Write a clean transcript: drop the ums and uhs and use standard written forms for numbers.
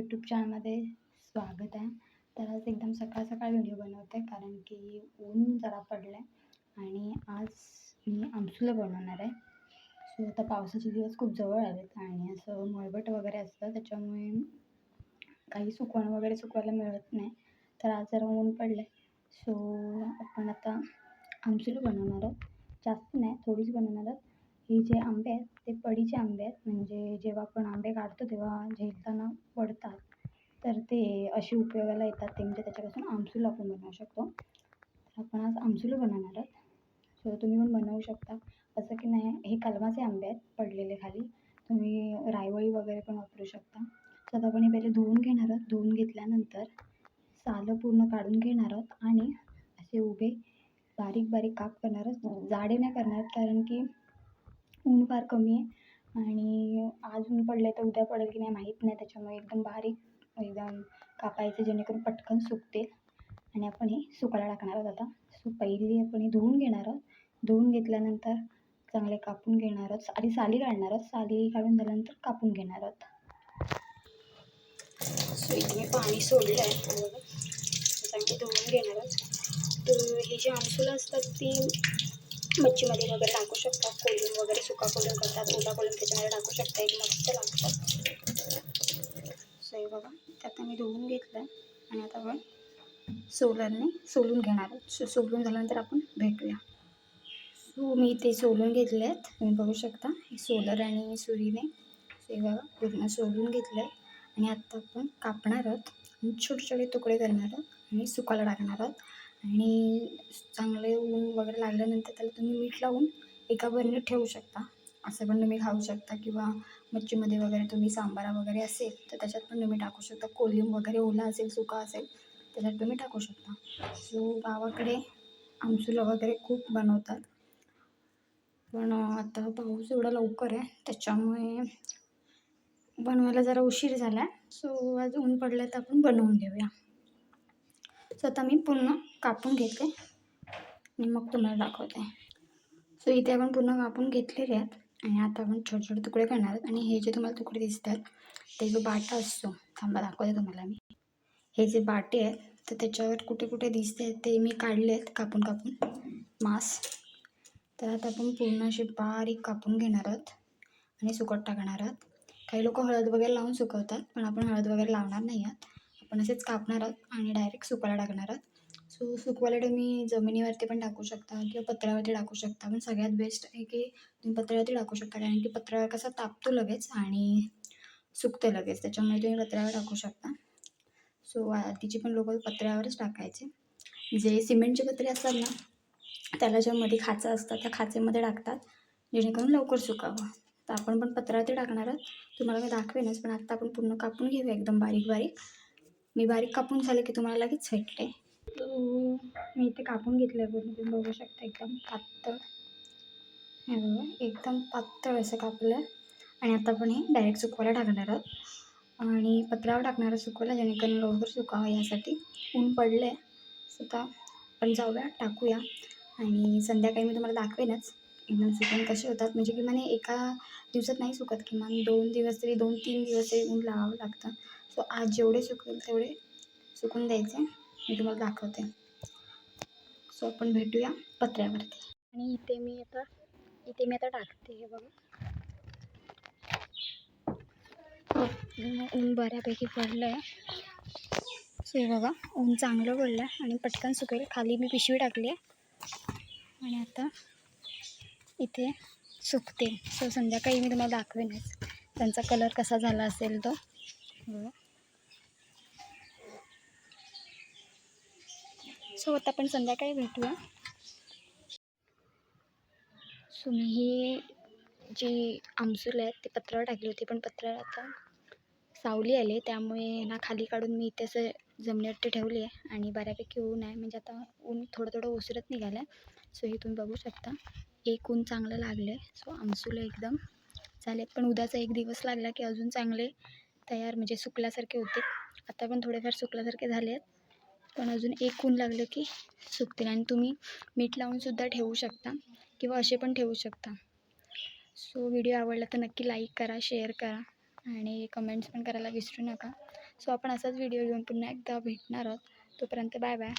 YouTube चॅनलमध्ये स्वागत आहे. तर आज एकदम सकाळ व्हिडिओ बनवते कारण की ऊन जरा पडलं आहे आणि आज मी आमसुलं बनवणार आहे. सो आता पावसाचे दिवस खूप जवळ आलेत आणि असं मळबट वगैरे असतं त्याच्यामुळे काही सुकवायला मिळत नाही. तर आज जरा ऊन पडलं आहे. सो आपण आता आमसुलं बनवणार आहोत. जास्त नाही, थोडीच बनवणार आहोत. हे जे आंबे आहेत ते पडीचे आंबे आहेत, म्हणजे जेव्हा आपण आंबे काढतो तेव्हा झेलताना पडतात, तर ते असे उपयोगाला येतात. ते म्हणजे त्याच्यापासून आमसूल आपण बनवू शकतो. तर आपण आज आमसूल बनवणार आहोत. सो तुम्ही पण बनवू शकता. असं की नाही, हे कलमाचे आंबे आहेत पडलेले खाली. तुम्ही रायवळी वगैरे पण वापरू शकता. तर आपण हे पहिले धुवून घेणार आहोत. धुवून घेतल्यानंतर सालं पूर्ण काढून घेणार आहोत आणि असे उभे बारीक बारीक काप करणार आहोत. जाडे नाही करणार कारण की ऊन फार कमी आहे आणि आज ऊन पडलं तर उद्या पडेल की नाही माहीत नाही. त्याच्यामुळे एकदम बारीक एकदम कापायचे जेणेकरून पटकन सुकतील आणि आपण हे सुकायला टाकणार आहोत आता. सो पहिली आपण हे धुवून घेणार आहोत. धुवून घेतल्यानंतर चांगले कापून घेणार आहोत. आधी साली काढणार आहोत. साली काढून झाल्यानंतर कापून घेणार आहोत. सो इथे मी पाणी सोडलं आहे, चांगले धुवून घेणार आहोत. तर हे जे आमसुलं असतात ती मच्छीमध्ये वगैरे टाकू शकता. कोलम वगैरे सुका कोलम करतात, ओला कोलम त्याच्यामध्ये टाकू शकता. एक मस्त लागतात. सो हे बघा, त्यात मी धुवून घेतलं आणि आता आपण सोलून घेणार आहोत. सोलून झाल्यानंतर आपण भेटूया. सो मी ते सोलून घेतले आहेत, तुम्ही बघू शकता. सोलर आणि सुरीने हे बघा पूर्ण सोलून घेतलं आहे आणि आत्ता आपण कापणार आहोत आणि छोटे छोटे तुकडे करणार आहोत आणि सुकायला टाकणार आहोत. आणि चांगले ऊन वगैरे लागल्यानंतर त्याला तुम्ही मीठ लावून एका बरणीत ठेवू शकता. असं पण तुम्ही खाऊ शकता किंवा मच्छीमध्ये वगैरे तुम्ही सांबारा वगैरे असेल तर त्याच्यात पण तुम्ही टाकू शकता. कोलिंब वगैरे ओला असेल, सुका असेल त्याच्यात तुम्ही टाकू शकता. सो गावाकडे आमसुलं वगैरे खूप बनवतात, पण आता पाऊस एवढा लवकर आहे त्याच्यामुळे बनवायला जरा उशीर झाला आहे. सो आज ऊन पडलं तर आपण बनवून घेऊया. सो आता मी पूर्ण कापून घेते आणि मग तुम्हाला दाखवते. सो इथे आपण पूर्ण कापून घेतलेले आहेत आणि आता आपण छोटे छोटे तुकडे करणार आहोत. आणि हे जे तुम्हाला तुकडे दिसतात ते जो बाटा असतो, थांबा दाखवते तुम्हाला मी. हे जे बाटे आहेत तर त्याच्यावर कुठे कुठे दिसते ते मी काढले आहेत कापून मांस. तर आता आपण पूर्ण असे बारीक कापून घेणार आहोत आणि सुकत टाकणार आहोत. काही लोक हळद वगैरे लावून सुकवतात, पण आपण हळद वगैरे लावणार नाही आहात. आपण असेच कापणार आहोत आणि डायरेक्ट सुकायला टाकणार आहोत. सो सुकवायला तुम्ही जमिनीवरती पण टाकू शकता किंवा पत्र्यावरती टाकू शकता, पण सगळ्यात बेस्ट आहे की तुम्ही पत्र्यावरती टाकू शकता, कारण की पत्र्यावर कसा तापतो लगेच आणि सुकते लगेच, त्याच्यामुळे तुम्ही पत्र्यावर टाकू शकता. सो आधीची पण लोक पत्र्यावरच टाकायचे. जे सिमेंटचे पत्रे असतात ना, त्याला ज्यामध्ये खाचा असतात त्या खाचेमध्ये टाकतात जेणेकरून लवकर सुकावं. तर आपण पण पत्र्यावरती टाकणार आहोत. तुम्हाला मी दाखवेनच, पण आत्ता आपण पूर्ण कापून घेऊया एकदम बारीक बारीक. मी बारीक कापून झाले की तुम्हाला लगेच भेटते. मी इथे कापून घेतलं आहे पूर्ण, तुम्ही बघू शकता एकदम पातळ. हे बघा एकदम पातळ असं कापलं आहे आणि आता आपण हे डायरेक्ट सुकवायला टाकणार आहोत आणि पत्र्यावर टाकणार आहोत सुकवायला, जेणेकरून लवकर सुकावं यासाठी. ऊन पडलं आहे. आता आपण जाऊया टाकूया आणि संध्याकाळी मी तुम्हाला दाखवेनच एकदम सुकून कसे होतात. म्हणजे किमान एका दिवसात नाही सुकत, किमान 2 दिवस तरी 2-3 दिवस तरी ऊन लावावं लागतं. सो आज जेवढे सुकवेल तेवढे सुकून द्यायचे, मी तुम्हाला दाखवते. सो आपण भेटूया पत्र्यावरती. आणि इथे मी आता टाकते. हे बघा ऊन बऱ्यापैकी पडलं आहे. सो हे बघा ऊन चांगलं पडलं आहे आणि पटकन सुकेल. खाली मी पिशवी टाकली आहे आणि आता इथे सुकते. सो संध्याकाळी मी तुम्हाला दाखवेनच त्यांचा कलर कसा झाला असेल तो. सो आता आपण संध्याकाळी भेटूया. सो मी ही जी आमसूल आहेत ते पत्र्यावर टाकली होती, पण पत्र्यावर आता सावली आली त्यामुळे ना खाली काढून मी इथे असं जमिनीवरती ठेवली आहे आणि बऱ्यापैकी ऊन आहे, म्हणजे आता ऊन थोडं थोडं ओसरत निघालं आहे. सो हे तुम्ही बघू शकता, एक ऊन चांगलं लागलं आहे. सो आमसूल एकदम झाले, पण उद्याचा एक दिवस लागला की अजून चांगले तयार म्हणजे सुकल्यासारखे होते. आता पण थोडेफार सुकल्यासारखे झाले आहेत, पण अजून एक ऊन लागलं की सुकतील. आणि तुम्ही मीठ लावूनसुद्धा ठेवू शकता किंवा असे पण ठेवू शकता. सो व्हिडिओ आवडला तर नक्की लाईक करा, शेअर करा आणि कमेंट्स पण करायला विसरू नका. सो आपण असाच व्हिडिओ घेऊन पुन्हा एकदा भेटणार आहोत. तोपर्यंत बाय बाय.